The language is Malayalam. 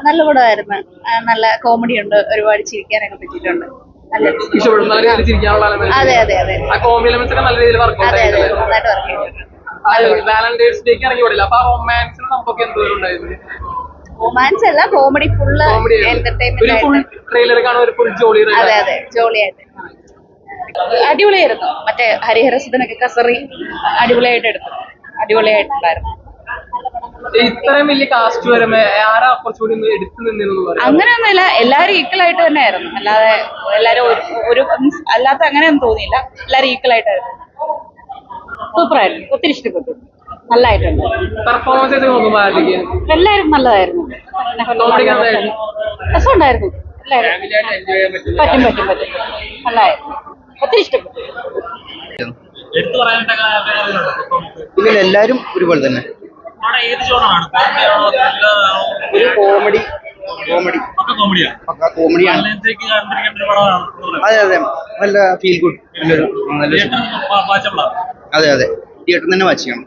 നല്ല പടമായിരുന്നു. നല്ല കോമഡി ഉണ്ട്, ഒരുപാട് ചിരിക്കാനൊക്കെ പറ്റിയിട്ടുണ്ട്. ഇഷ്ടപ്പെടും, നല്ല രീതിയിൽ ചിരിക്കാനുള്ള elements. അതെ അതെ അതെ ആ കോമഡി എലമെന്റ്സ് ഒക്കെ നല്ല രീതിയിൽ വർക്ക് അതെ അതെ ആയിട്ടുണ്ട്. നന്നായിട്ട് വർക്ക് ചെയ്തിട്ടുണ്ട്. വാലന്റൈൻസ് ഡേക്ക് ഇറങ്ങി പടില്ല, അപ്പൊ ആ റൊമാൻസിന് നമുക്ക് എന്തോരം ഉണ്ടായിരുന്നു. റൊമാൻസ് അല്ല, കോമഡി ഫുള്ള് കോമഡി ഒരു എന്റർടൈൻമെന്റ് ഫുൾ ആയിട്ട്. ട്രെയിലർ കാണാൻ ഒരു ഫുൾ ജോളി. അതെ അതെ ജോളിയായിട്ട് അടിപൊളിയായിരുന്നു. മറ്റേ ഹരിഹരസുധനൊക്കെ കസറി അടിപൊളിയായിട്ട് എടുത്തു. അടിപൊളിയായിട്ടുണ്ടായിരുന്നു. ഇത്രയും വലിയ കാസ്റ്റ് വരുമ്പോ ആരാ കുറച്ചുകൂടി എടുത്തു നിന്നിരുന്നു പറയാം. അങ്ങനെയൊന്നുമില്ല, എല്ലാരും ഈക്വൽ ആയിട്ട് തന്നെ ആയിരുന്നു. അല്ലാതെ എല്ലാരും ഒരു മീൻസ് അല്ലാത്ത അങ്ങനെയൊന്നും തോന്നിയില്ല. എല്ലാരും ഈക്വൽ ആയിട്ടായിരുന്നു. സൂപ്പറായിരുന്നു, ഒത്തിരി ഇഷ്ടപ്പെട്ടു. നല്ലതായിട്ടുണ്ട്. പെർഫോമൻസ് ചെയ്ത് നോക്കുമ്പോ ആദ്യം എല്ലാരും നല്ലതായിരുന്നു. രസമുണ്ടായിരുന്നു. പറ്റും പറ്റും പറ്റും. നല്ലതായിരുന്നു, ഒത്തിരി ഇഷ്ടപ്പെട്ടു. ഇല്ല, എല്ലാരും ഒരുപോലെ തന്നെ. ഒരു കോമഡി പക്കാ കോമഡിയാണ്. അതെ അതെ, നല്ല ഫീൽ ഗുഡ്. നല്ലൊരു അതെ അതെ, തിയേറ്ററിൽ തന്നെ വാച്ച് ചെയ്യണം.